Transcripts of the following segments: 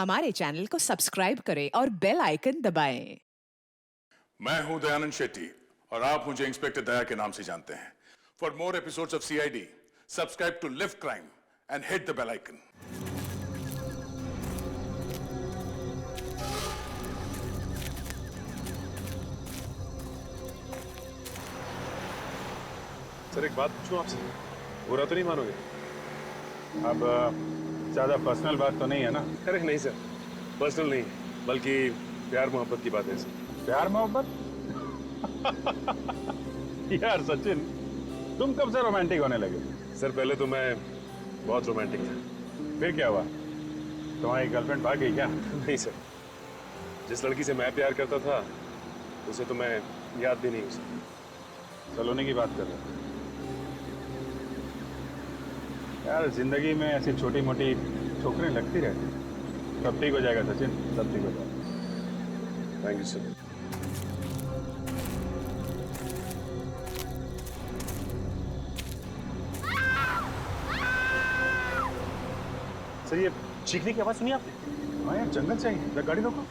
हमारे चैनल को सब्सक्राइब करें और बेल आइकन दबाएं। मैं हूं दयानंद शेट्टी और आप मुझे इंस्पेक्टर दया के नाम से जानते हैं। For more episodes of CID, subscribe to lift crime and hit the bell icon. Sir एक बात पूछूं आपसे, बुरा तो नहीं मानोगे? अब ज्यादा पर्सनल बात तो नहीं है ना? अरे नहीं सर, पर्सनल नहीं, बल्कि प्यार मोहब्बत की बात है सर। प्यार मोहब्बत? यार सचिन, तुम कब से रोमांटिक होने लगे? सर पहले तो मैं बहुत रोमांटिक था। फिर क्या हुआ? तुम्हारी गर्लफ्रेंड भाग गई क्या? नहीं सर, जिस लड़की से मैं प्यार करता था उसे तो मैं याद भी नहीं हूँ सर। सलोनी की बात कर रहे हो? यार जिंदगी में ऐसी छोटी मोटी ठोकरें लगती रहती। सब ठीक हो जाएगा सचिन, सब ठीक हो जाएगा। Thank you sir. सर ये चीखने की आवाज सुनी आपने? हाँ यार, जंगल से आई। गाड़ी रोको।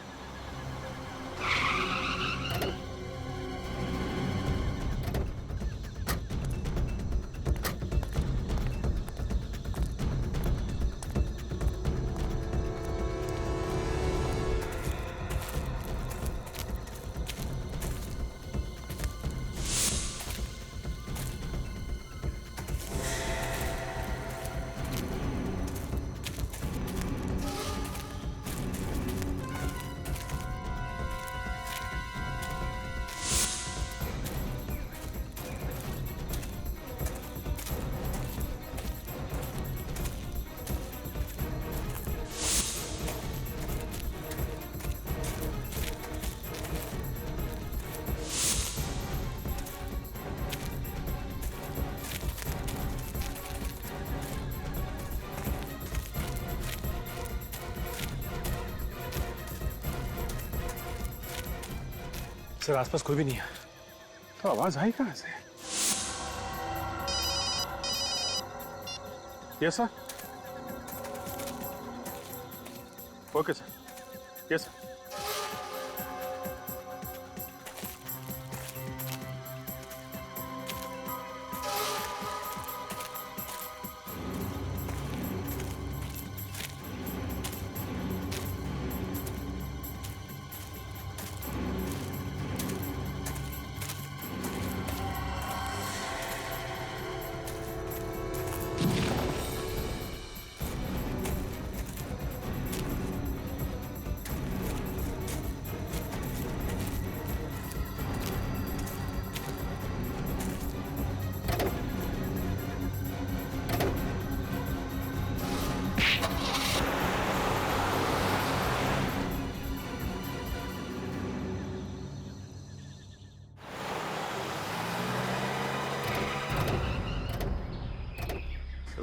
सर आसपास कोई भी नहीं है। तो आवाज आई कहां से? Yes sir. Okay sir. Yes sir.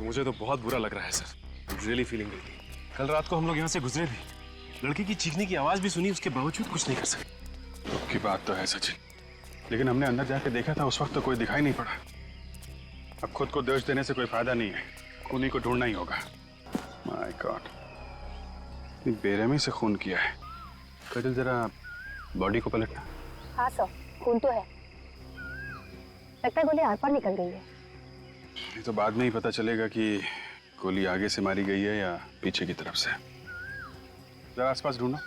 मुझे तो बहुत बुरा लग रहा है सर। Really feeling guilty. कल रात को हम लोग यहाँ से गुजरे भी, लड़की की चीखने की आवाज भी सुनी, उसके बावजूद कुछ नहीं कर सके। दुख की बात तो है सचिन, लेकिन हमने अंदर जाके देखा था, उस वक्त तो कोई दिखाई नहीं पड़ा। अब खुद को दोष देने से कोई फायदा नहीं है, खूनी को ढूंढना ही होगा। माय गॉड, इतनी बेरहमी से खून किया है। कजल जरा बॉडी को पलटना। हाँ सर, खून तो है। लगता है गोली आर पार निकल गई है। ये तो बाद में ही पता चलेगा कि गोली आगे से मारी गई है या पीछे की तरफ से। जरा आसपास ढूंढो,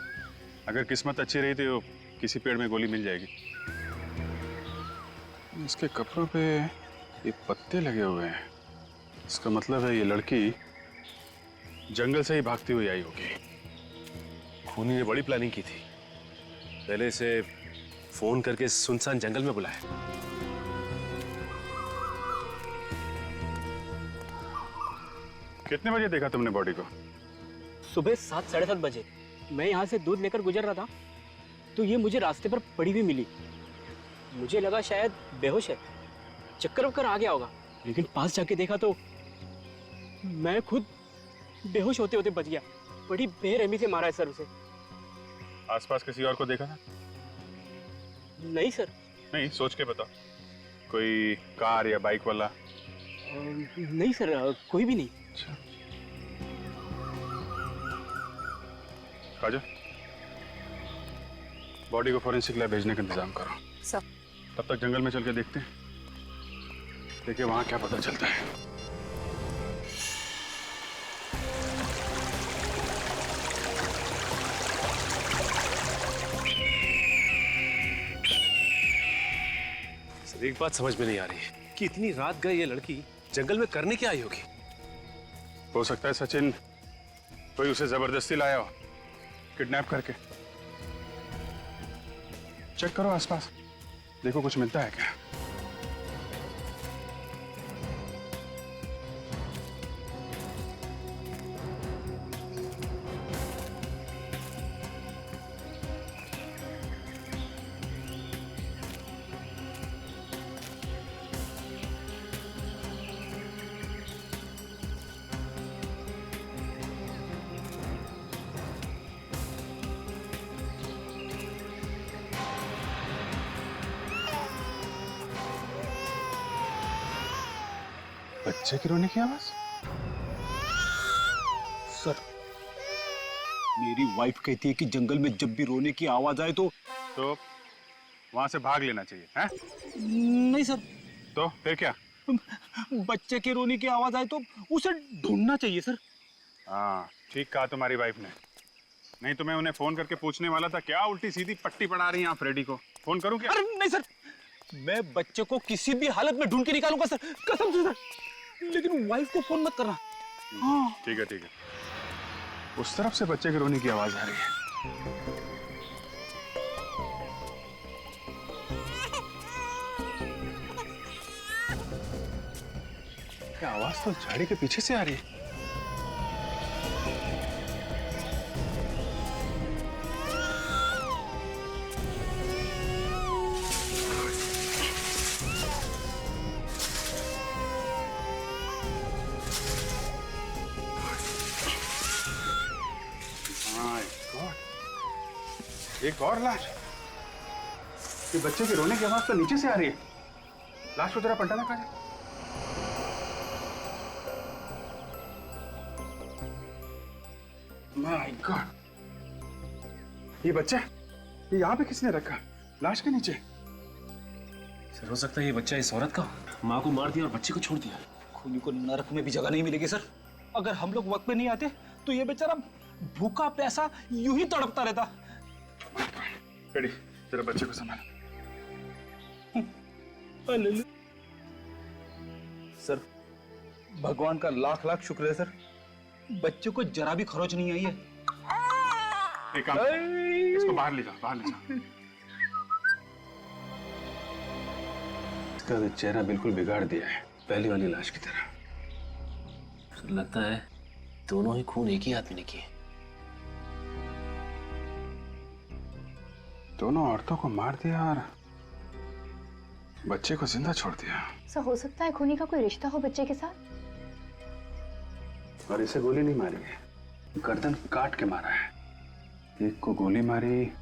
अगर किस्मत अच्छी रही तो किसी पेड़ में गोली मिल जाएगी। इसके कपड़ों पे ये पत्ते लगे हुए हैं, इसका मतलब है ये लड़की जंगल से ही भागती हुई आई होगी। खूनी ने बड़ी प्लानिंग की थी, पहले इसे फोन करके सुनसान जंगल में बुलाया। कितने बजे देखा तुमने बॉडी को? सुबह 7 साढ़े 7 बजे। मैं यहाँ से दूध लेकर गुजर रहा था तो ये मुझे रास्ते पर पड़ी हुई मिली। मुझे लगा शायद बेहोश है, चक्कर वक्कर आ गया होगा, लेकिन पास जाके देखा तो मैं खुद बेहोश होते होते बच गया। बड़ी बेरहमी से मारा है सर उसे। आसपास किसी और को देखा था? नहीं सर। नहीं, सोच के बताओ। कोई कार या बाइक वाला? नहीं सर, कोई भी नहीं। अच्छा। काजल, बॉडी को फॉरेंसिक लैब भेजने का इंतजाम करो। सर। तब तक जंगल में चल के देखते हैं, देखिए वहां क्या पता चलता है। सर एक बात समझ में नहीं आ रही है कि इतनी रात गए ये लड़की जंगल में करने क्या आई होगी। हो सकता है सचिन कोई उसे जबरदस्ती लाया हो, किडनैप करके। चेक करो आसपास, देखो कुछ मिलता है क्या। बच्चे की रोने की आवाज? सर, मेरी वाइफ कहती है कि जंगल में जब भी रोने की आवाज आए तो वहां से भाग लेना चाहिए, हैं? नहीं सर, तो फिर क्या? बच्चे के रोने की आवाज आए तो उसे ढूंढना चाहिए सर। हाँ, ठीक कहा तुम्हारी वाइफ ने। नहीं तो मैं उन्हें फोन करके पूछने वाला था, क्या उल्टी सीधी पट्टी पड़ा रही हैं आप फ्रेडी को? फोन करूं क्या? अरे नहीं सर, मैं बच्चे को किसी भी हालत में ढूंढ के निकालूंगा सर, कसम से सर। लेकिन वाइफ को फोन मत करना। हाँ ठीक है ठीक है। उस तरफ से बच्चे के रोने की आवाज आ रही है। क्या आवाज तो झाड़ी के पीछे से आ रही है। एक और लाश। ये बच्चे के रोने की आवाज तो नीचे से आ रही है। लाश को जरा पलटाना काजल। माय गॉड, ये बच्चा ये यहाँ पे किसने रखा? लाश के नीचे। सर हो सकता है ये बच्चा इस औरत का माँ को मार दिया और बच्चे को छोड़ दिया। खूनी को नरक में भी जगह नहीं मिलेगी सर। अगर हम लोग वक्त पे नहीं आते तो ये बेचारा भूखा प्यासा यूं ही तड़पता रहता। रेडी, तेरा बच्चे को संभाल। सर भगवान का लाख लाख शुक्र है सर, बच्चे को जरा भी खरोच नहीं आई है। एक काम, इसको बाहर ले जाओ, बाहर ले जाओ। इसका चेहरा बिल्कुल बिगाड़ दिया है, पहली वाली लाश की तरह। लगता है दोनों ही खून एक ही आदमी ने किए। दोनों औरतों को मार दिया और बच्चे को जिंदा छोड़ दिया। सर हो सकता है खूनी का कोई रिश्ता हो बच्चे के साथ। और इसे गोली नहीं मारी है, गर्दन काट के मारा है। एक को गोली मारी,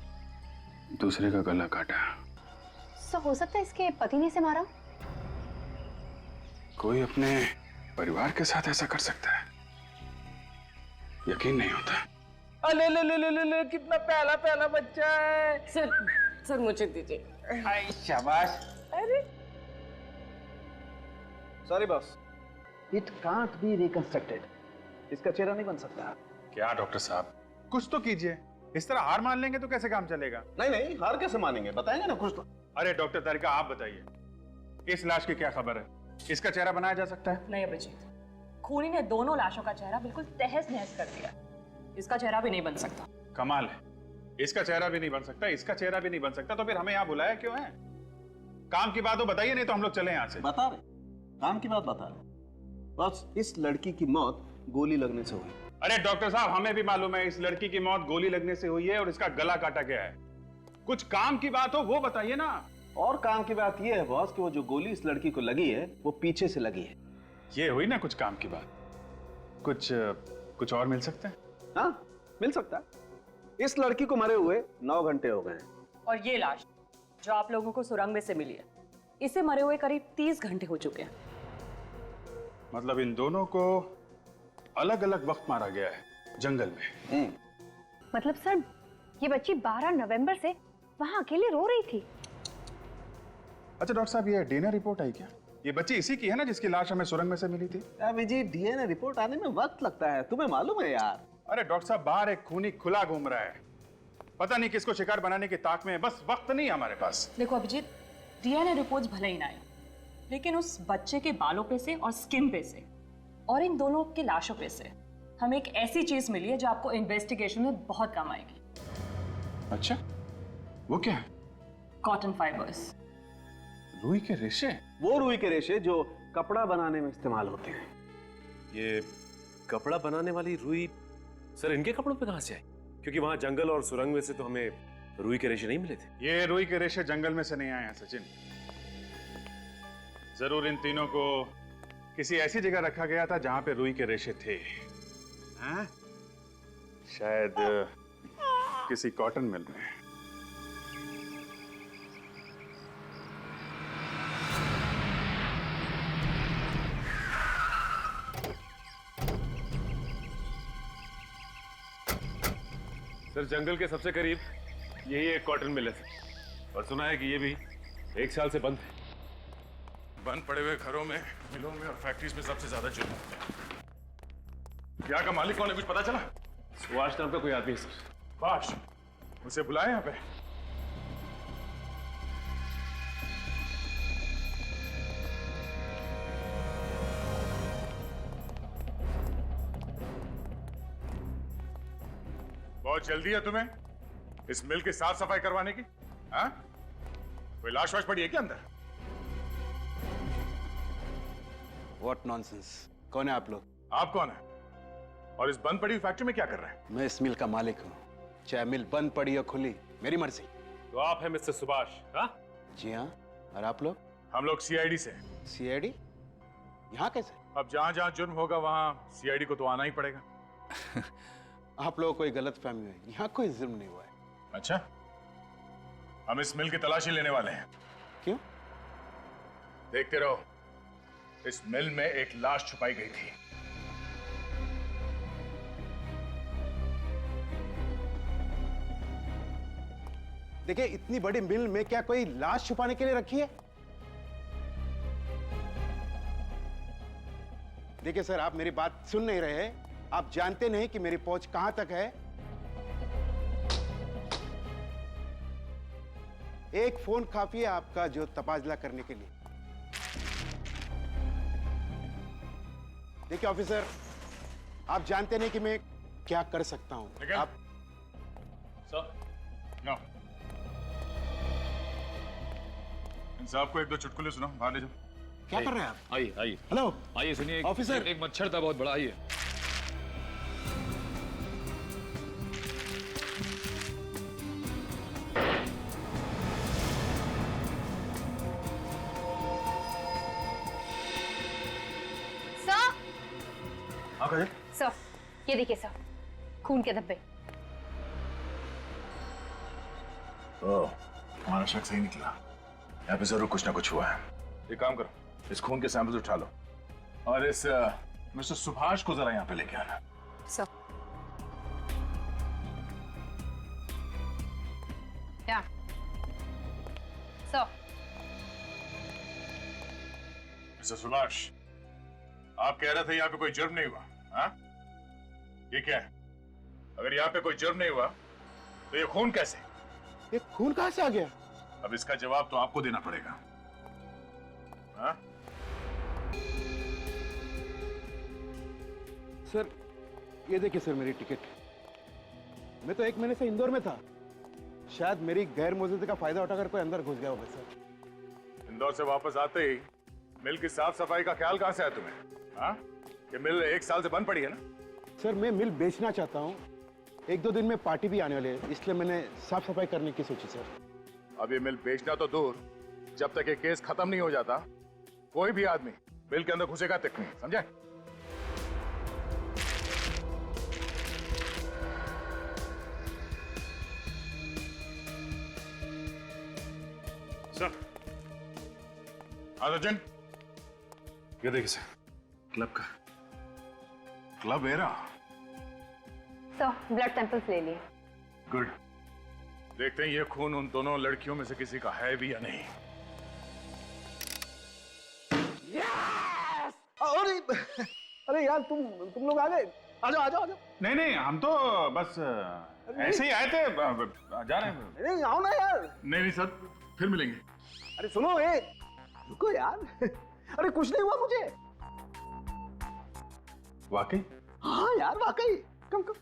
दूसरे का गला काटा। सर हो सकता है इसके पति ने इसे मारा। कोई अपने परिवार के साथ ऐसा कर सकता है? यकीन नहीं होता। अले ले ले ले ले ले, कितना प्याला प्याला बच्चा है। सर मुझे दीजिए। हाय शाबाश। अरे sorry boss, it can't be reconstructed. इसका चेहरा नहीं बन सकता। क्या डॉक्टर साहब, कुछ तो कीजिए। इस तरह हार मान लेंगे तो कैसे काम चलेगा? नहीं नहीं, हार कैसे मानेंगे, बताएंगे ना कुछ तो। अरे डॉक्टर तारिका, आप बताइए, इस लाश की क्या खबर है? इसका चेहरा बनाया जा सकता है? नहीं अभिजीत, खूनी ने दोनों लाशों का चेहरा बिल्कुल तहस नहस कर दिया। इसका चेहरा भी नहीं बन सकता। कमाल है, इसका चेहरा भी नहीं बन सकता, इसका चेहरा भी नहीं बन सकता, तो फिर हमें यहाँ बुलाया क्यों है? काम की बात हो बताइए, नहीं तो हम लोग चले यहाँ से। बता रहे, काम की बात बता रहे। बस इस लड़की की मौत गोली लगने से हुई। अरे डॉक्टर साहब, हमें भी मालूम है इस लड़की की मौत गोली लगने से हुई है और इसका गला काटा गया है। कुछ काम की बात हो वो बताइए ना। और काम की बात यह है बॉस कि वो जो गोली इस लड़की को लगी है वो पीछे से लगी है। ये हुई ना कुछ काम की बात। कुछ और मिल सकता है? हाँ मिल सकता है। इस लड़की को मरे हुए 9 घंटे हो गए हैं। और ये लाश जो आप लोगों को सुरंग में से मिली है, इसे मरे हुए करीब 30 घंटे हो चुके हैं। मतलब इन दोनों को अलग अलग वक्त मारा गया है जंगल में। मतलब सर, ये बच्ची 12 नवंबर से वहां अकेले रो रही थी। अच्छा डॉक्टर साहब, ये डीएनए रिपोर्ट आई क्या? ये बच्ची इसी की है ना जिसकी लाश हमें सुरंग में से मिली थी? विजय, डीएनए रिपोर्ट आने में वक्त लगता है, तुम्हें मालूम है यार। अरे डॉक्टर साहब, बाहर एक खूनी खुला घूम रहा है, पता नहीं किसको शिकार बनाने की ताक में है, बस वक्त नहीं है हमारे पास। देखो अभिजीत, डीएनए रिपोर्ट्स भले ही ना आए, लेकिन उस बच्चे के बालों पे से और स्किन पे से और इन दोनों की लाशों पे से हमें एक ऐसी चीज मिली है जो आपको इन्वेस्टिगेशन में बहुत काम आएगी। अच्छा, वो क्या है? Cotton fibres. रुई के रेशे? वो रुई के रेशे जो कपड़ा बनाने में इस्तेमाल होते हैं। ये कपड़ा बनाने वाली रुई सर इनके कपड़ों पे कहां से आई? क्योंकि वहां जंगल और सुरंग में से तो हमें रुई के रेशे नहीं मिले थे। ये रुई के रेशे जंगल में से नहीं आए हैं सचिन, जरूर इन तीनों को किसी ऐसी जगह रखा गया था जहां पे रुई के रेशे थे। हाँ? शायद किसी कॉटन मिल में। सर जंगल के सबसे करीब यही एक कॉटन मिल है सर, और सुना है कि ये भी 1 साल से बंद है। बंद पड़े हुए घरों में, मिलों में और फैक्ट्रीज में सबसे ज्यादा जुर्म होता है। यहाँ का मालिक कौन है, कुछ पता चला? सुभाष नाम का कोई आदमी है सर। बाश, उसे बुलाए यहाँ पे। बहुत जल्दी है तुम्हें इस मिल की साफ सफाई करवाने की? हाँ? कोई लाश वाश पड़ी है क्या अंदर? What nonsense? कौन है आप लोग? आप कौन है? और इस बंद पड़ी हुई फैक्ट्री में क्या कर रहे हैं? मैं इस मिल का मालिक हूँ, चाहे मिल बंद पड़ी या खुली, मेरी मर्जी। तो आप हैं मिस्टर सुभाष? हाँ जी हाँ। और आप लोग? हम लोग सीआईडी से हैं। सीआईडी? यहाँ कैसे? अब जहां जहां जुर्म होगा वहां सीआईडी को तो आना ही पड़ेगा। आप लोगों को कोई गलत फहमी है, यहाँ कोई जुर्म नहीं हुआ है। अच्छा, हम इस मिल की तलाशी लेने वाले हैं। क्यों? देखते रहो, इस मिल में एक लाश छुपाई गई थी। देखिए, इतनी बड़ी मिल में क्या कोई लाश छुपाने के लिए रखी है? देखिए सर, आप मेरी बात सुन नहीं रहे। आप जानते नहीं कि मेरी पहुंच कहां तक है। एक फोन काफी है आपका जो तबादला करने के लिए। देखिए ऑफिसर, आप जानते नहीं कि मैं क्या कर सकता हूं। आप सर, नो। इन साहब को एक दो चुटकुले सुनाओ, बाहर ले जाओ। क्या कर रहे हैं आप? आइए आइए हेलो आइए, सुनिए। ऑफिसर। एक मच्छर था बहुत बड़ा, आइए। सर, हाँ कहे? सर, ये देखिए सर, खून के धब्बे। ओह, हमारा शक सही निकला। यहाँ पे जरूर कुछ ना कुछ हुआ है। एक काम करो, इस खून के सैंपल्स उठा लो और इस मिस्टर सुभाष को जरा यहाँ पे लेके आना। सर, क्या? सर, मिस्टर सुभाष, आप कह रहे थे यहाँ पे कोई जुर्म नहीं हुआ, हाँ? ये क्या है? अगर यहाँ पे कोई जुर्म नहीं हुआ, तो ये खून कैसे? ये खून कहां से आ गया? अब इसका जवाब तो आपको देना पड़ेगा, हाँ? सर, ये देखिए सर, मेरी टिकट। मैं तो 1 महीने से इंदौर में था। शायद मेरी गैर मौजूदगी का फायदा उठाकर कोई अंदर घुस गया होगा सर। इंदौर से वापस आते ही मिल की साफ सफाई का ख्याल कहां से आया तुम्हें, हाँ? ये मिल 1 साल से बंद पड़ी है ना? सर, मैं मिल बेचना चाहता हूँ। 1-2 दिन में पार्टी भी आने वाली है, इसलिए मैंने साफ सफाई करने की सोची सर। अब ये मिल बेचना तो दूर, जब तक ये केस खत्म नहीं हो जाता, कोई भी आदमी मिल के अंदर घुसेगा तक नहीं, समझे? सर, अर्जुन, ये देखिए सर, क्लब का। Club era. Sir, blood samples ले लिए। गुड। देखते हैं ये खून उन दोनों लड़कियों में से किसी का है भी या नहीं। अरे यार तुम लोग आ गए। आ जाओ आ जाओ आ जाओ। नहीं नहीं, हम तो बस ऐसे ही आए थे, जा रहे हैं। नहीं आओ ना यार। नहीं नहीं सर, फिर मिलेंगे। अरे सुनो, ए रुको यार। अरे कुछ नहीं हुआ मुझे। वाकई? हाँ यार वाकई। कम कम।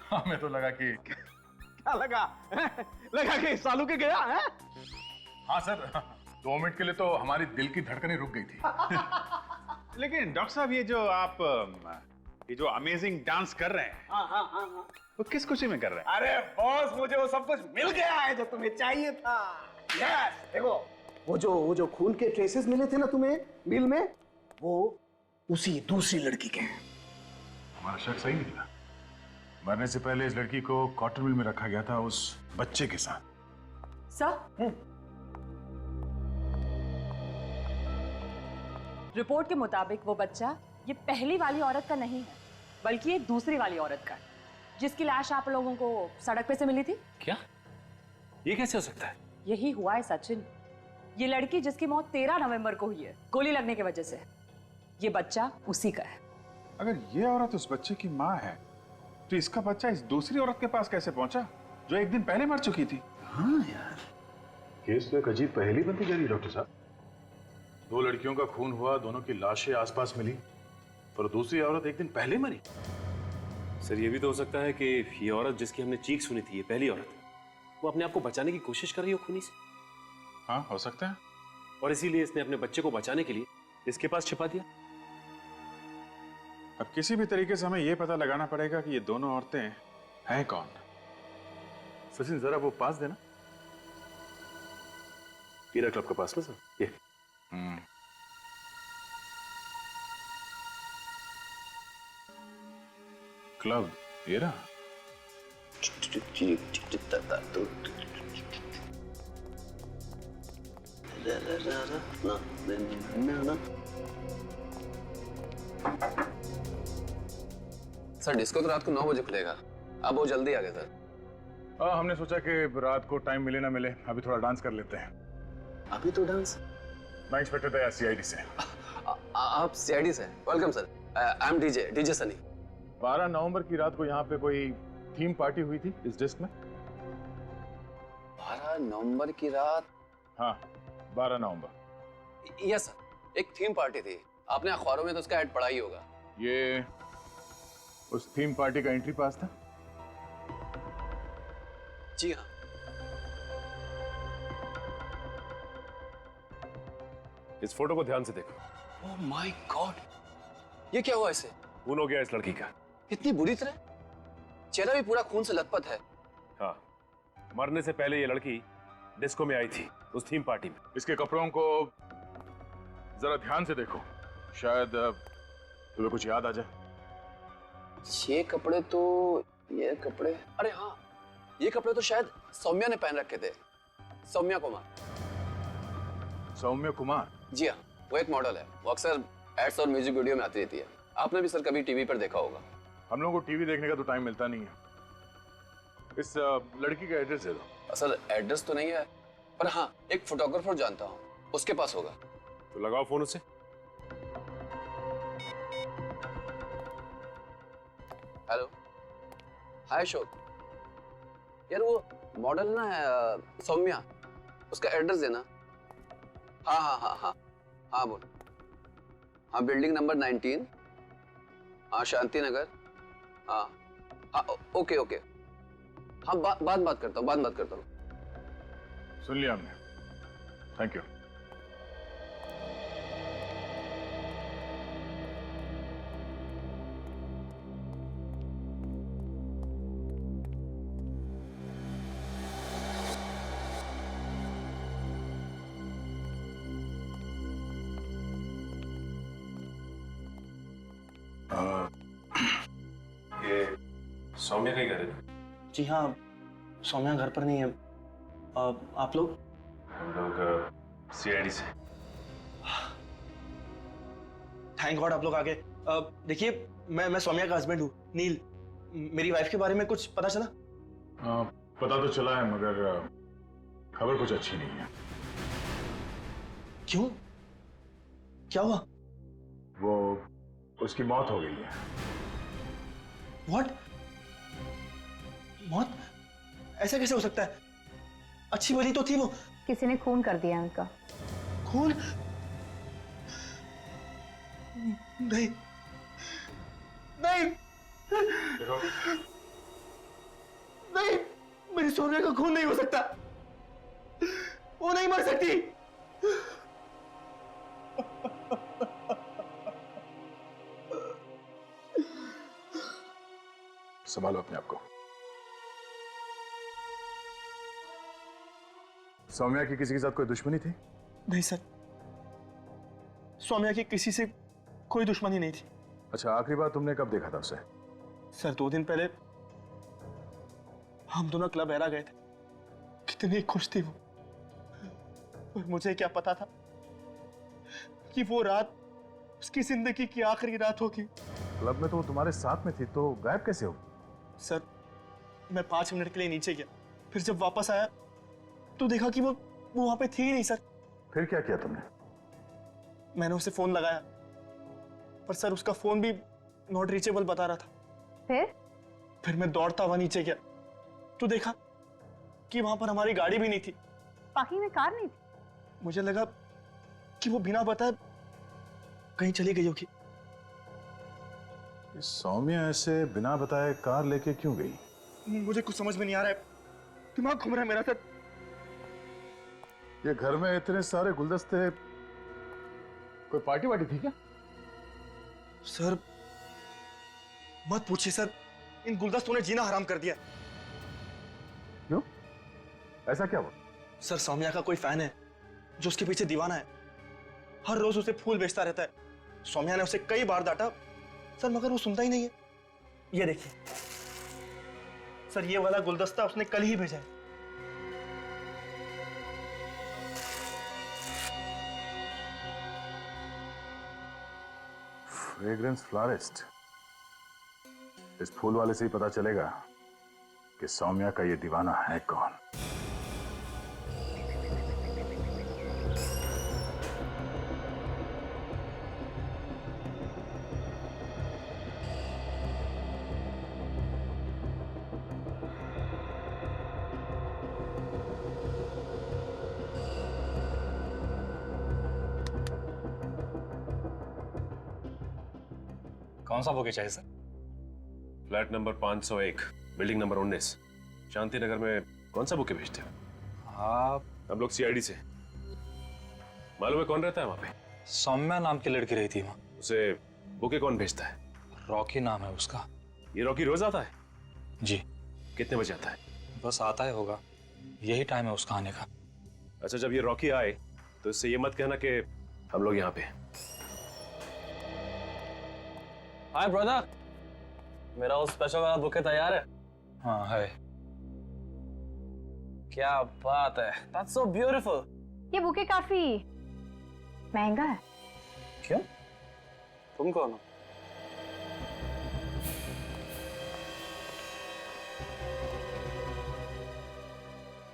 हमें तो लगा कि क्या लगा? लगा कि सालू के गया है? हाँ सर, 2 मिनट के लिए तो हमारी दिल की धड़कनें रुक गई थी। लेकिन डॉक्टर साहब, ये जो अमेजिंग डांस कर रहे हैं, हाँ। वो किस खुशी में कर रहे हैं? अरे बॉस, मुझे वो सब कुछ मिल गया है जो तुम्हें चाहिए था। यस, देखो वो जो खून के ट्रेसेस मिले थे ना तुम्हें मिल में, वो उसी दूसरी लड़की के हैं। हमारा शक सही निकला। मरने से पहले इस लड़की को कॉटन मिल में रखा गया था उस बच्चे के साथ। सर, रिपोर्ट के मुताबिक वो बच्चा ये पहली वाली औरत का नहीं है, बल्कि ये दूसरी वाली औरत का है, जिसकी लाश आप लोगों को सड़क पे से मिली थी। क्या? ये कैसे हो सकता है? यही हुआ है सचिन। ये लड़की जिसकी मौत 13 नवंबर को हुई है गोली लगने की वजह से, ये बच्चा उसी का है। अगर ये औरत उस बच्चे की माँ है, तो इसका बच्चा इस दूसरी औरत के पास कैसे पहुंचा, जो एक दिन पहले मर चुकी थी? हाँ यार, केस तो एक अजीब पहेली बनती जा रही है डॉक्टर साहब। 2 लड़कियों का खून हुआ, दोनों की लाशें आसपास मिली, पर दूसरी औरत एक दिन पहले मरी। सर, ये भी तो हो सकता है कि ये औरत जिसकी हमने चीख सुनी थी, ये पहली औरत, वो अपने आप को बचाने की कोशिश कर रही हो खूनी से। हाँ, हो सकता है। और इसीलिए इसने अपने बच्चे को बचाने के लिए इसके पास छिपा दिया। अब किसी भी तरीके से हमें यह पता लगाना पड़ेगा कि ये दोनों औरतें हैं कौन। सचिन, जरा वो पास देना। हीरा क्लब के पास में सर, ये। क्लब ये रहा। सर डिस्को तो रात को 9 बजे खुलेगा। आप बहुत जल्दी आ गए सर। हमने सोचा कि रात को टाइम मिले ना मिले, अभी थोड़ा डांस कर लेते हैं। अभी तो डांस? मैं इंस्पेक्टर दया, सीआईडी से। आप सीआईडी से? Welcome sir. I am DJ Sunny. 12 नवंबर की रात को यहाँ पे कोई थीम पार्टी हुई थी इस डिस्क में। 12 नवंबर की रात? हाँ, 12 नवंबर। यस सर, एक थीम पार्टी थी। आपने अखबारों में तो उसका ऐड पढ़ा ही होगा। ये उस थीम पार्टी का एंट्री पास था? जी हाँ। इस फोटो को ध्यान से देखो। ओह माय गॉड, ये क्या हुआ इसे? खून हो गया इस लड़की का। इतनी बुरी तरह? चेहरा भी पूरा खून से लथपथ है। हाँ, मरने से पहले ये लड़की डिस्को में आई थी, उस थीम पार्टी में। इसके कपड़ों को जरा ध्यान से देखो, शायद तुम्हें कुछ याद आ जाए। ये कपड़े अरे हाँ, ये कपड़े तो शायद सौम्या ने पहन रखे थे। सौम्या कुमार। सौम्या कुमार? जी हाँ, वो एक मॉडल है। वो अक्सर एड्स और म्यूजिक वीडियो में आती रहती है। आपने भी सर कभी टीवी पर देखा होगा। हम लोगों को टीवी देखने का तो टाइम मिलता नहीं है। इस लड़की का एड्रेस दे दो। सर एड्रेस तो नहीं है, पर हाँ एक फोटोग्राफर जानता हूँ, उसके पास होगा। तो लगाओ फोन उसे। हेलो, हाय अशोक। यार वो मॉडल ना है सौम्या, उसका एड्रेस देना। हाँ बोल। हाँ, बिल्डिंग नंबर 19। हाँ, शांति नगर। हाँ ओके। हाँ बात करता हूँ। सुन लिया हमने, थैंक यू। ये सौम्या का ही घर है? जी हाँ, सौम्या घर पर नहीं है। आप लोग? हम लोग सीआईडी से। थैंक गॉड आप लोग आ गए। देखिए, मैं सौम्या का हस्बैंड हूँ, नील। मेरी वाइफ के बारे में कुछ पता चला? पता तो चला है मगर खबर कुछ अच्छी नहीं है। क्यों? क्या हुआ? वो उसकी मौत हो गई है। व्हाट? मौत? ऐसा कैसे हो सकता है? अच्छी भली तो थी वो। किसी ने खून कर दिया उनका। खून? नहीं नहीं नहीं, मेरी सोनिया का खून नहीं हो सकता। वो नहीं मर सकती। संभालो अपने आप को। सौम्या की किसी के साथ कोई दुश्मनी थी? नहीं सर, सौम्या की किसी से कोई दुश्मनी नहीं थी। अच्छा, आखिरी बार तुमने कब देखा था उसे? सर 2 दिन पहले हम दोनों क्लब एरा गए थे। कितनी खुश थी वो, और मुझे क्या पता था कि वो रात उसकी जिंदगी की आखिरी रात होगी। क्लब में तो वो तुम्हारे साथ में थी, तो गायब कैसे हो? सर मैं 5 मिनट के लिए नीचे गया, फिर जब वापस आया तो देखा कि वो वहां पे थी ही नहीं। सर फिर क्या किया तुमने? मैंने उसे फोन लगाया, पर सर उसका फोन भी नॉट रीचेबल बता रहा था। फिर मैं दौड़ता हुआ नीचे गया तो देखा कि वहां पर हमारी गाड़ी भी नहीं थी। पार्किंग में कार नहीं थी। मुझे लगा कि वो बिना बताए कहीं चली गई होगी। सौम्या ऐसे बिना बताए कार लेके क्यों गई? मुझे कुछ समझ में नहीं आ रहा है, दिमाग घूम रहा है मेरा। सर ये घर में इतने सारे गुलदस्ते, कोई पार्टी वार्टी थी क्या? सर मत पूछिए सर, इन गुलदस्तों ने जीना हराम कर दिया। क्यों? ऐसा क्या हुआ? सर सौम्या का कोई फैन है जो उसके पीछे दीवाना है। हर रोज उसे फूल बेचता रहता है। सौम्या ने उसे कई बार डांटा सर, मगर वो सुनता ही नहीं है। ये देखिए सर, ये वाला गुलदस्ता उसने कल ही भेजा है। Fragrance florist. इस फूल वाले से ही पता चलेगा कि सौम्या का ये दीवाना है कौन। कौन सा बुके चाहिए sir? Flat number 501, building number 19, Shanti Nagar में कौन सा बुके भेजते हो? आप? हम लोग सीआईडी से। मालूम है कौन रहता है वहां पे? सौम्या नाम की लड़की रही थी वहाँ। उसे बुके कौन भेजता है? रॉकी नाम है उसका। ये रॉकी रोज आता है? जी। कितने बजे आता है? बस आता ही होगा, यही टाइम है उसका आने का। अच्छा, जब ये रॉकी आए तो इससे ये मत कहना कि हम लोग यहाँ पे हैं। हाय ब्रदर, मेरा वो स्पेशल वाला बुके तैयार है? हाँ है। क्या बात है, दैट्स सो ब्यूटीफुल। ये बुके काफी महंगा है। क्यों? तुम कौन हो?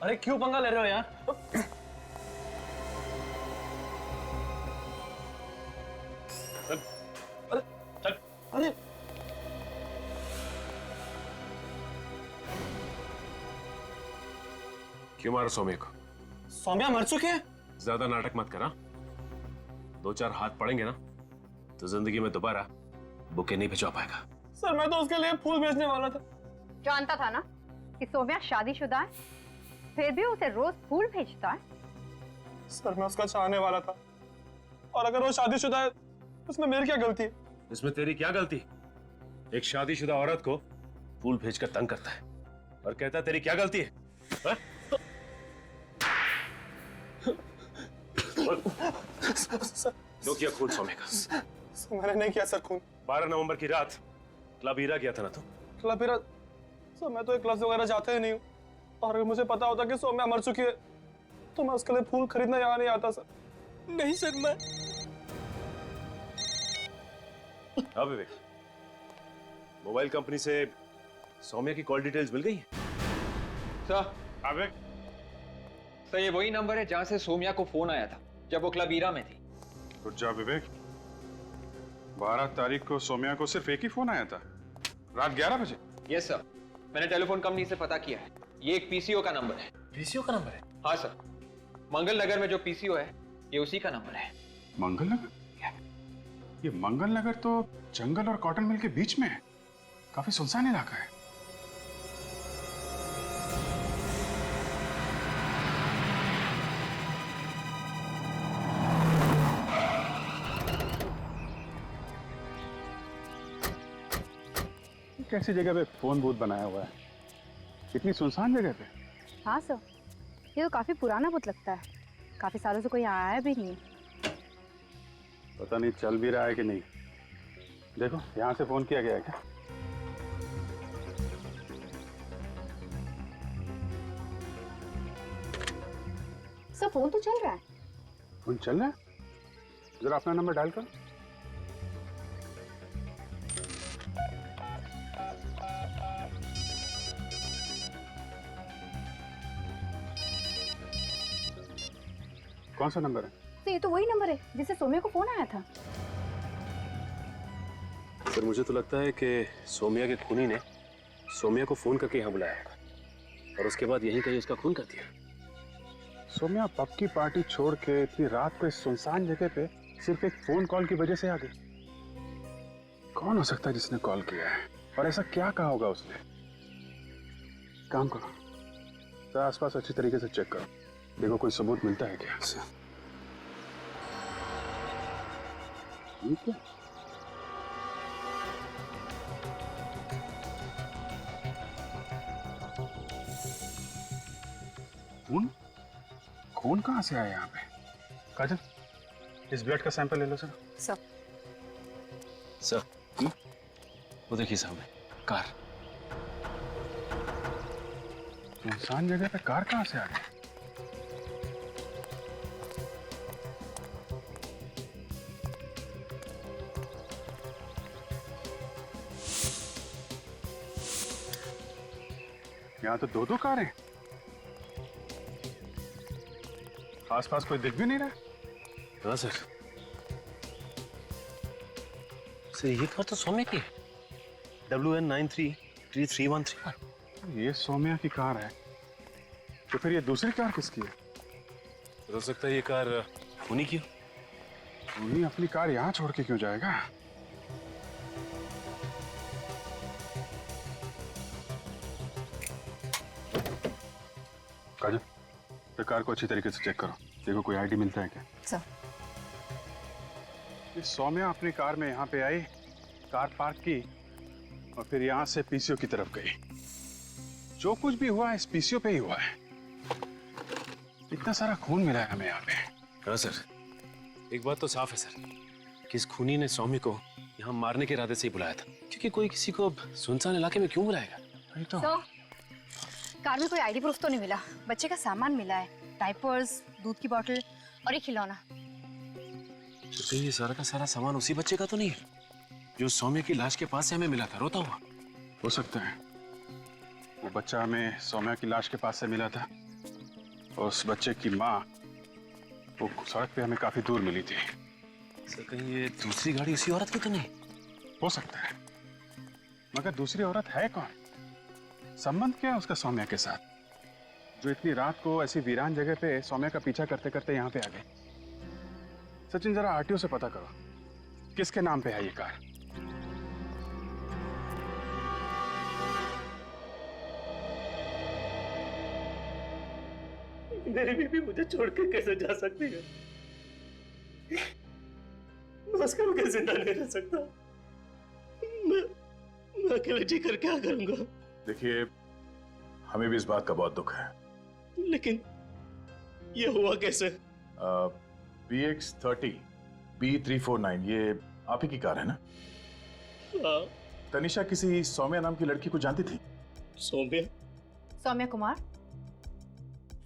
अरे क्यों पंगा ले रहे हो यार? अरे क्यों मारा सौम्या को? सौम्या मर चुके हैं। ज्यादा नाटक मत करा। 2-4 हाथ पड़ेंगे ना तो जिंदगी में दोबारा बुके नहीं भिजवा पाएगा। सर मैं तो उसके लिए फूल बेचने वाला था। जानता था ना कि सौम्या शादीशुदा है, फिर भी उसे रोज फूल भेजता है। सर मैं उसका चाहने वाला था, और अगर वो शादीशुदा है उसमें मेरी क्या गलती है? इसमें तेरी क्या गलती? एक शादीशुदा औरत को फूल भेजकर तंग करता है और कहता है तेरी क्या गलती है? हा? दो किया खून सौम्या का? मैंने नहीं किया सर खून। 12 नवंबर की रात क्लब हीरा गया था ना तू? क्लब हीरा? सर मैं तो एक क्लब वगैरह जाता ही नहीं हूँ, और अगर मुझे पता होता कि सौम्या मर चुकी है तो मैं उसके लिए फूल खरीदना यहाँ नहीं आता सर। नहीं सर मैं। हाँ विवेक, मोबाइल कंपनी से सौम्या की कॉल डिटेल्स मिल गई है? सर अबे सर ये वही नंबर है जहां से सोम्या को फोन आया था जब वो क्लब ईरा में थी। रुक जा विवेक, 12 तारीख को सोम्या को सिर्फ एक ही फोन आया था, रात 11 बजे। यस सर, मैंने टेलीफोन कंपनी से पता किया है, ये एक पीसीओ का नंबर है। पीसीओ का नंबर है? हाँ सर, मंगल नगर में जो पीसीओ है ये उसी का नंबर है। मंगल नगर? ये मंगल नगर तो जंगल और कॉटन मिल के बीच में है, काफी सुनसान इलाका है। कैसी जगह पे फोन बूथ बनाया हुआ है, इतनी सुनसान जगह पे? हाँ सर, ये तो काफी पुराना बुत लगता है, काफी सालों से कोई आया भी नहीं। पता नहीं चल भी रहा है कि नहीं। देखो यहाँ से फोन किया गया है क्या? सर फोन तो चल रहा है। फोन चल रहा है? जरा अपना नंबर डायल करो। कौन सा नंबर है? तो ये तो वही नंबर है जिससे सोम्या को फोन आया था। सर मुझे तो लगता है कि सोम्या के खूनी ने सोम्या को फोन करके यहाँ बुलाया होगा और उसके बाद यहीं कहीं उसका खून कर दिया। सोम्या पब की पार्टी छोड़ के इतनी रात को इस सुनसान जगह पे सिर्फ एक फोन कॉल की वजह से आ गई। कौन हो सकता है जिसने कॉल किया है और ऐसा क्या कहा होगा उसने? काम करो, तो आसपास अच्छी तरीके से चेक करो, देखो कोई सबूत मिलता है क्या। ठीक है। खून? खून कहाँ से आया यहाँ पे? काजल, इस ब्लड का सैंपल ले लो सर। सर वो देखिए सामने कार। सुनसान जगह पे कार कहाँ से आ गई? यहाँ तो दो कार हैं। आसपास कोई दिख भी नहीं रहा। हाँ सर, ये कार तो सोम्या की है, WN933313। ये सोम्या की कार है, तो फिर ये दूसरी कार किसकी है? हो सकता है ये कार खूनी की हो। खूनी अपनी कार यहाँ छोड़ के क्यों जाएगा? काजल, तो कार को अच्छी तरीके से चेक करो, देखो कोई आईडी मिलता है क्या। सर ये सोम्या अपनी कार में यहाँ पे आई, कार पार्क की और फिर यहाँ से पीसीओ की तरफ गई। जो कुछ भी हुआ इस पीसीओ पे ही हुआ है। इतना सारा खून मिला है हमें यहाँ पे। हाँ सर, एक बात तो साफ है सर कि इस खूनी ने सौम्य को यहाँ मारने के इरादे से ही बुलाया था, क्योंकि कोई किसी को सुनसान इलाके में क्यों बुलाएगा? नहीं तो कार में कोई आईडी प्रूफ तो नहीं मिला, बच्चे का सामान मिला है, डायपर्स, दूध की बोतल और एक खिलौना। तो कहीं ये सारा का सारा सामान उसी बच्चे का तो नहीं है जो सौम्य की लाश के पास से हमें मिला था रोता हुआ? हो सकता है वो बच्चा हमें सौम्या की लाश के पास से मिला था और उस बच्चे की माँ वो सड़क पे हमें काफी दूर मिली थी। सर कहीं ये दूसरी गाड़ी उसी औरत की तो नहीं? हो सकता है, मगर दूसरी औरत है कौन? संबंध क्या है उसका सौम्या के साथ, जो इतनी रात को ऐसी वीरान जगह पे सौम्या का पीछा करते करते यहाँ पे आ गए? सचिन जरा आरटीओ से पता करो किसके नाम पे है ये कार। मेरी बीवी मुझे छोड़ के कैसे जा सकती है? मैं उसके बगैर जिंदा नहीं रह सकता। मैं अकेले जी कर क्या करूंगा? देखिए, हमें भी इस बात का बहुत दुख है, लेकिन ये हुआ कैसे? BX30 B349 ये आप ही की कार है ना? हाँ। तनिषा किसी सौम्या नाम की लड़की को जानती थी? सौम्या? सौम्या कुमार।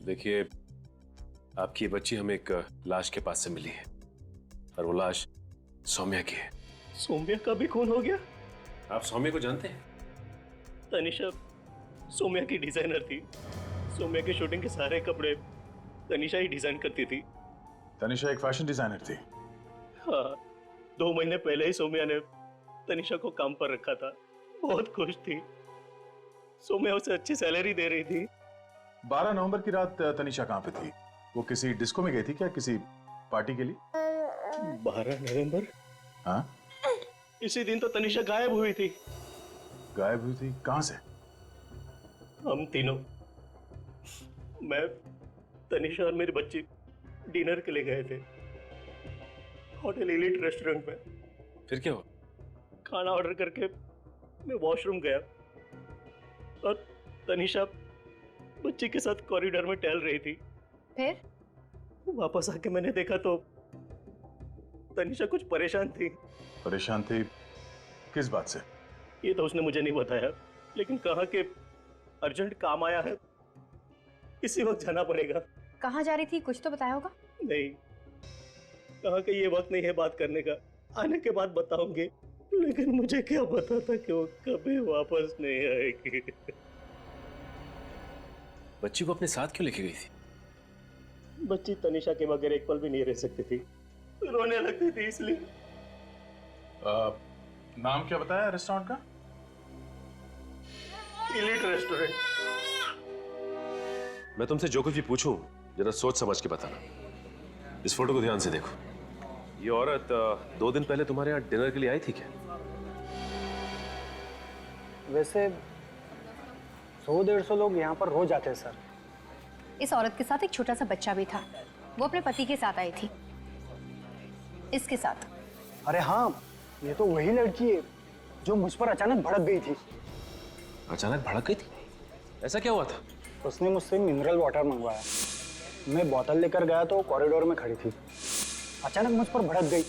देखिए, आपकी बच्ची हमें एक लाश के पास से मिली है और वो लाश सौम्या की है। सौम्या का भी खून हो गया? आप सौम्या को जानते हैं? तनिषा सौम्या की डिजाइनर थी। सौम्या के शूटिंग के सारे कपड़े तनिषा ही डिजाइन करती थी। तनिषा एक फैशन डिजाइनर थी। हाँ, 2 महीने पहले ही सौम्या ने तनिषा को काम पर रखा था। बहुत खुश थी। सौम्या उसे अच्छी सैलरी दे रही थी। 12 नवंबर की रात तनिषा कहाँ पे थी? वो किसी डिस्को में गई थी क्या, किसी पार्टी के लिए? 12 नवंबर? हाँ, इसी दिन तो तनिषा गायब हुई थी। गायब हुई थी? कहाँ से? हम तीनों, मैं, तनिषा और मेरी बच्ची डिनर के लिए गए थे होटल एलिट रेस्टोरेंट में। फिर क्या हुआ? खाना ऑर्डर करके मैं वॉशरूम गया और तनिषा बच्ची के साथ कॉरिडोर में टहल रही थी। फिर वापस आके मैंने देखा तो तनिषा कुछ परेशान थी। परेशान थी? किस बात से? ये तो उसने मुझे नहीं बताया, लेकिन कहा कि अर्जेंट काम आया है, इसी वक्त जाना पड़ेगा। कहाँ जा रही थी, कुछ तो बताया होगा? नहीं, कहा कि ये वक्त नहीं है बात करने का, आने के बाद बताऊंगी। लेकिन मुझे क्या पता था कि वो कभी वापस नहीं आएगी। बच्ची को अपने साथ क्यों लेके गई थी? बच्ची तनिषा के बगैर एक पल भी नहीं रह सकती थी, रोने लगती थी इसलिए। नाम क्या बताया रेस्टोरेंट का? Elite restaurant. मैं तुमसे जो कुछ भी पूछूं जरा सोच समझ के बताना। इस फोटो को ध्यान से देखो। ये औरत 2 दिन पहले तुम्हारे यहाँ डिनर के लिए आई थी क्या? वैसे 100-150 लोग यहाँ पर रोज आते हैं सर। इस औरत के साथ एक छोटा सा बच्चा भी था। वो अपने पति के साथ आई थी, इसके साथ। अरे हाँ, ये तो वही लड़की है जो मुझ पर अचानक भड़क गई थी। अचानक भड़क गई थी? ऐसा क्या हुआ था? उसने मुझसे मिनरल वाटर मंगवाया। मैं बोतल लेकर गया तो कॉरिडोर में खड़ी थी। अचानक मुझ पर भड़क गई।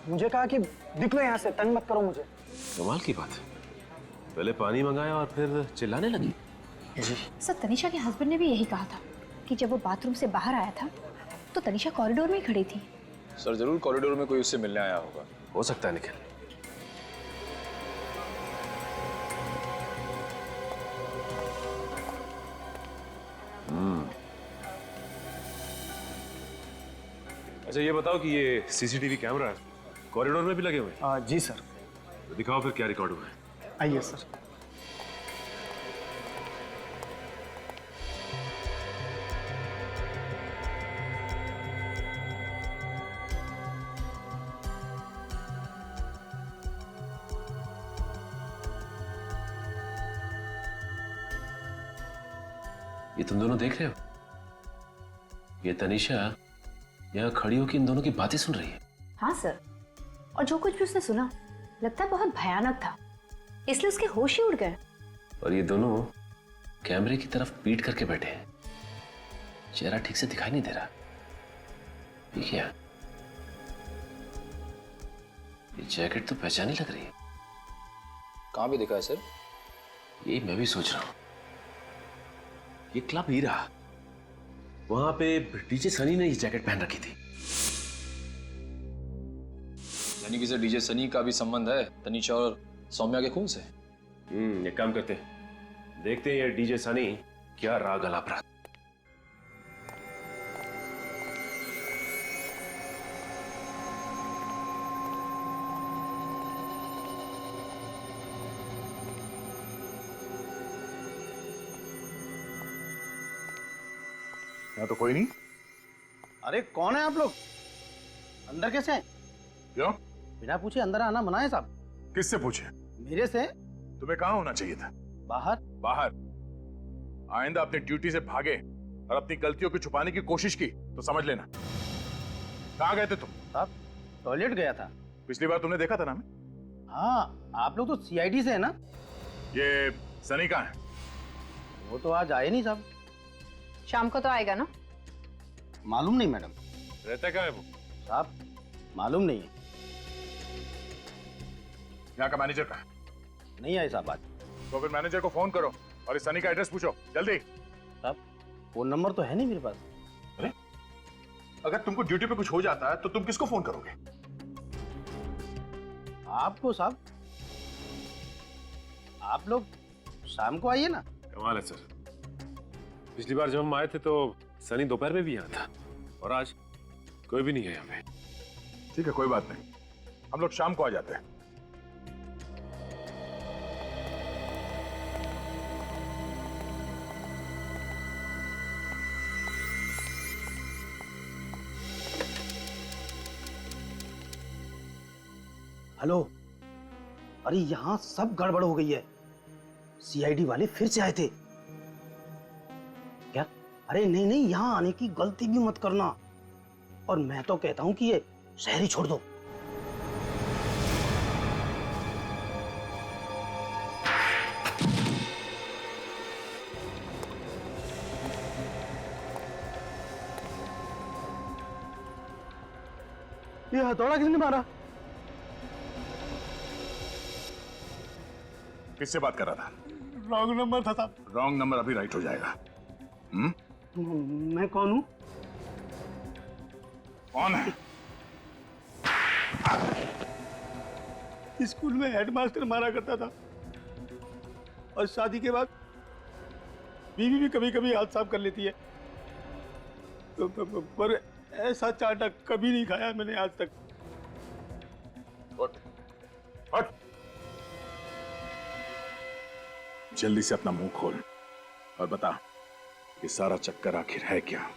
मुझे कहा कि निकलो यहाँ से, तंग मत करो मुझे। कमाल की बात है। पहले पानी मंगाया और फिर चिल्लाने लगी। सर, तनिषा के हस्बैंड ने भी यही कहा था कि जब वो बाथरूम से बाहर आया था तो तनिषा कॉरिडोर में ही खड़ी थी। सर जरूर कॉरिडोर में कोई उससे मिलने आया होगा। हो सकता है निखिल। अच्छा ये बताओ कि ये सीसीटीवी कैमरा कॉरिडोर में भी लगे हुए हैं? जी सर। तो दिखाओ फिर क्या रिकॉर्ड हुआ है। आइए सर। ये तुम दोनों देख रहे हो? ये तनिषा यहाँ खड़ी होकर इन दोनों की बातें सुन रही है। हाँ सर, और जो कुछ भी उसने सुना लगता है बहुत भयानक था, इसलिए उसके होश ही उड़ गए। और ये दोनों कैमरे की तरफ पीट करके बैठे हैं। चेहरा ठीक से दिखाई नहीं दे रहा। ये क्या? ये जैकेट तो पहचानी लग रही है। कहाँ भी दिखा है सर? यही मैं भी सोच रहा हूं। ये क्लब हीरा, वहां पे डीजे सनी ने ये जैकेट पहन रखी थी। यानी कि सर डीजे सनी का भी संबंध है तनिषा और सौम्या के खून से। एक काम करते हैं, देखते हैं ये डीजे सनी क्या राग अलाप रहा। यहाँ तो कोई नहीं। अरे कौन है आप लोग? अंदर कैसे हैं? क्यों? बिना पूछे अंदर आना मना है साहब। किससे पूछे? मेरे से। तुम्हें कहाँ होना चाहिए था? बाहर। बाहर? आइंदा अपनी ड्यूटी से भागे और अपनी गलतियों को छुपाने की कोशिश की तो समझ लेना। कहाँ गए थे तुम? साहब टॉयलेट गया था। पिछली बार तुमने देखा था ना हमें? हाँ, आप लोग तो सीआईडी से है ना? ये सनी कहाँ है? वो तो आज आए नहीं साहब। शाम को तो आएगा ना? मालूम नहीं मैडम। रहता कहाँ है वो? साहब मालूम नहीं है। यहाँ का मैनेजर कहाँ है? नहीं आए साहब आज। तो फिर मैनेजर को फोन करो और इस सनी का एड्रेस पूछो जल्दी। साहब फोन नंबर तो है नहीं मेरे पास। अरे अगर तुमको ड्यूटी पे कुछ हो जाता है तो तुम किसको फोन करोगे? आपको साहब। आप लोग शाम को आइए ना। कमाल है सर, पिछली बार जब हम आए थे तो सनी दोपहर में भी यहाँ था और आज कोई भी नहीं है यहाँ पे। ठीक है, कोई बात नहीं, हम लोग शाम को आ जाते हैं। हेलो, अरे यहाँ सब गड़बड़ हो गई है। सीआईडी वाले फिर से आए थे क्या? अरे नहीं नहीं, यहाँ आने की गलती भी मत करना। और मैं तो कहता हूँ कि ये शहर ही छोड़ दो। ये हथौड़ा किसने मारा? किससे बात कर रहा था? रॉन्ग नंबर था साहब। रॉन्ग नंबर अभी राइट हो जाएगा। मैं कौन हूँ? कौन है? स्कूल में हेडमास्टर मारा करता था और शादी के बाद बीवी भी कभी कभी हाथ साफ कर लेती है। पर ऐसा चाटा कभी नहीं खाया मैंने आज तक। हट। जल्दी से अपना मुंह खोल और बता ये सारा चक्कर आखिर है क्या?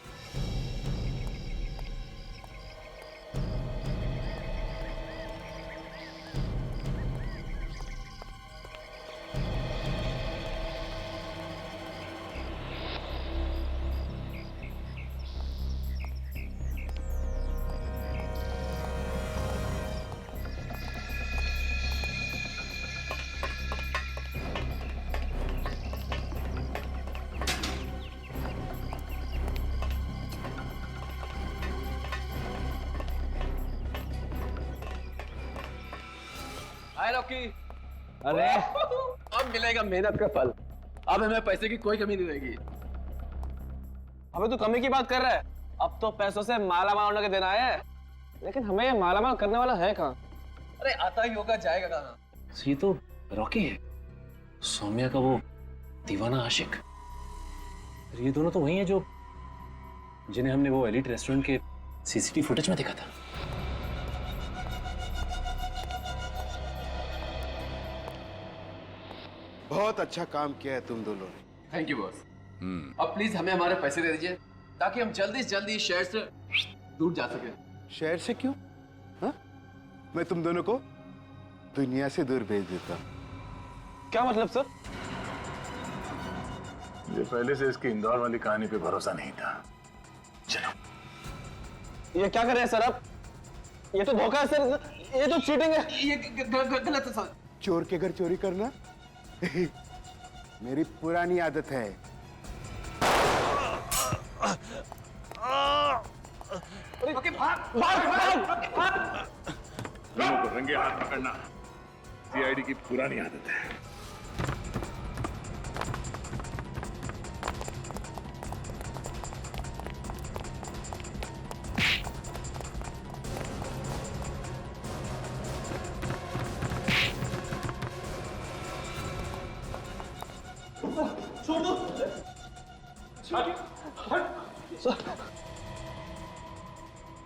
हाय रॉकी। अरे अब मिलेगा मेहनत का फल। अब हमें पैसे की कोई कमी नहीं रहेगी। अबे तू कमी की बात कर रहा है? अब तो पैसों से माला माल होने के दिन आए हैं, लेकिन हमें ये माला माल करने वाला है कहाँ? अरे आता ही होगा, जाएगा कहाँ? ये तो रॉकी है, सौम्या का वो दीवाना आशिक। ये दोनों तो वही हैं जो जिन्हें हमने वो एलिट रेस्टोरेंट के सीसीटीवी फुटेज में देखा था। बहुत अच्छा काम किया है तुम दोनों ने। Thank you boss. अब प्लीज हमें हमारे पैसे दे दीजिए ताकि हम जल्दी से जल्दी इस शहर से दूर जा सके। शहर से क्यों? हा? मैं तुम दोनों को दुनिया से दूर भेज देता हूं। क्या मतलब सर? ये पहले से इसकी इंदौर वाली कहानी पे भरोसा नहीं था। चलो। ये क्या कर रहे हैं सर आप? ये तो धोखा है सर, ये तो चीटिंग है। ये गलत है सर। चोर के घर चोरी करना मेरी पुरानी आदत है। ओके, भाग भाग भाग। लोगों को रंगे हाथ पकड़ना सीआईडी की पुरानी आदत है। छोड़ दो।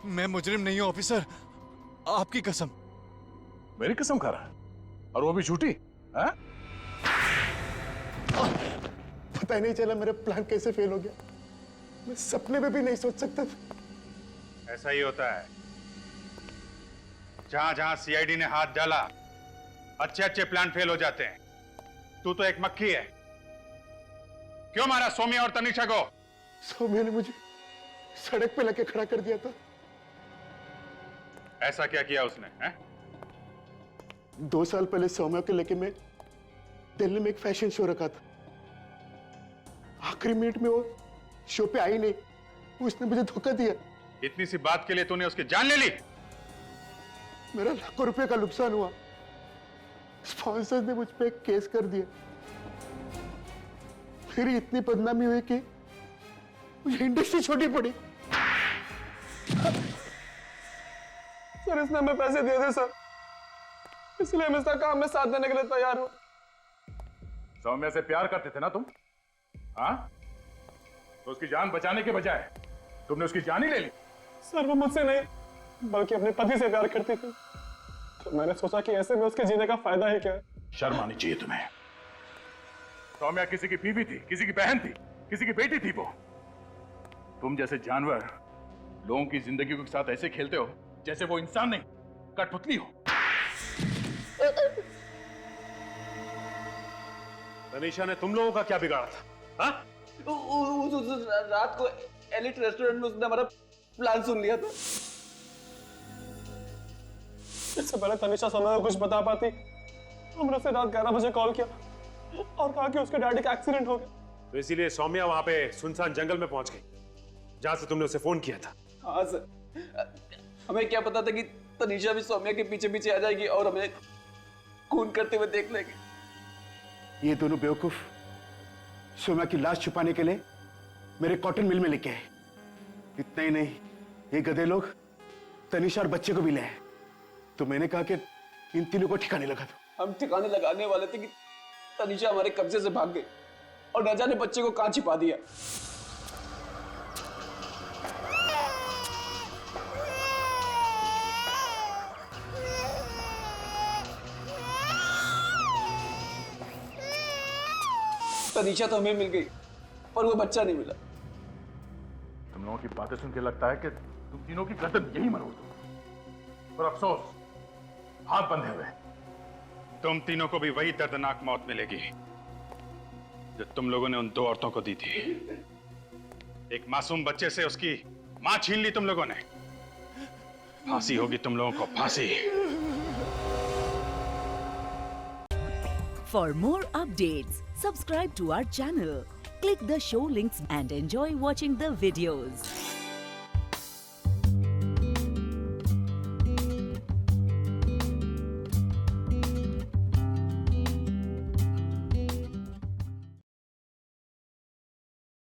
मैं मुजरिम नहीं हूं ऑफिसर, आपकी कसम। मेरी कसम खा रहा है और वो भी झूठी? पता ही नहीं चला मेरा प्लान कैसे फेल हो गया। मैं सपने में भी नहीं सोच सकता था। ऐसा ही होता है, जहां जहां सीआईडी ने हाथ डाला अच्छे अच्छे प्लान फेल हो जाते हैं। तू तो एक मक्खी है। क्यों मारा सौम्या और तनिषा को? सौम्या ने मुझे सड़क पे लाके खड़ा कर दिया था। ऐसा क्या किया उसने है? 2 साल पहले सौम्या को लेके मैं दिल्ली में एक फैशन शो रखा था। आखिरी मिनट में वो शो पे आई नहीं, उसने मुझे धोखा दिया। इतनी सी बात के लिए तूने उसकी जान ले ली? मेरा लाखों रुपए का नुकसान हुआ। स्पॉन्सर्स ने मुझ पे एक केस कर दिया। फिर इतनी बदनामी हुई कि मुझे इंडस्ट्री छोड़ी पड़ी। सर इसने हमें पैसे दे दे सर, इसलिए हम इसका काम में साथ देने के लिए तैयार हूं। सौम्या से प्यार करते थे ना तुम? हाँ? तो उसकी जान बचाने के बजाय तुमने उसकी जान ही ले ली। सर वो मुझसे नहीं बल्कि अपने पति से प्यार करती थी, तो मैंने सोचा कि ऐसे में उसके जीने का फायदा ही क्या है। शर्म आनी चाहिए तुम्हें। सौम्या किसी की बीवी थी, किसी की बहन थी, किसी की बेटी थी वो। तुम जैसे जानवर लोगों की जिंदगी के साथ ऐसे खेलते हो जैसे वो इंसान नहीं कठपुतली हो। तनीषा ने तुम लोगों का क्या बिगाड़ा था? हाँ? रात को एलिट रेस्टोरेंट में उसने हमारा प्लान सुन लिया था। इससे पहले तनिषा समय को कुछ बता पाती, हमने उसे रात 11 बजे कॉल किया और कहा कि उसके डैडी का एक्सीडेंट हो गया। तो इसीलिए सौम्या वहां पे सुनसान जंगल में पहुंच गई जहां से तुमने उसे फोन किया था। हाँ सर, हमें क्या पता था कि तनिषा भी सौम्या के पीछे पीछे आ जाएगी और हमें खून करते हुए देख लेगी। ये दोनों बेवकूफ सौम्या की लाश छुपाने के लिए मेरे कॉटन मिल में लेके आए। इतना ही नहीं, ये गधे लोग तनिषा और बच्चे को भी ले आए। तो मैंने कहा कि इन तीनों को ठिकाने लगा दो। हम ठिकाने लगाने वाले थे कि तनिषा हमारे कब्जे से भाग गई और न जाने बच्चे को कहां छिपा दिया। तनिषा तो हमें मिल गई पर वो बच्चा नहीं मिला। तुम लोगों की बातें सुन के लगता है कि तुम तीनों की गर्दन यही मरोड़ दो। पर अफसोस, हाथ बंधे हुए। तुम तीनों को भी वही दर्दनाक मौत मिलेगी जो तुम लोगों ने उन दो औरतों को दी थी। एक मासूम बच्चे से उसकी मां छीन ली तुम लोगों ने। फांसी होगी तुम लोगों को, फांसी। For more updates, subscribe to our channel, click the show links and enjoy watching the videos.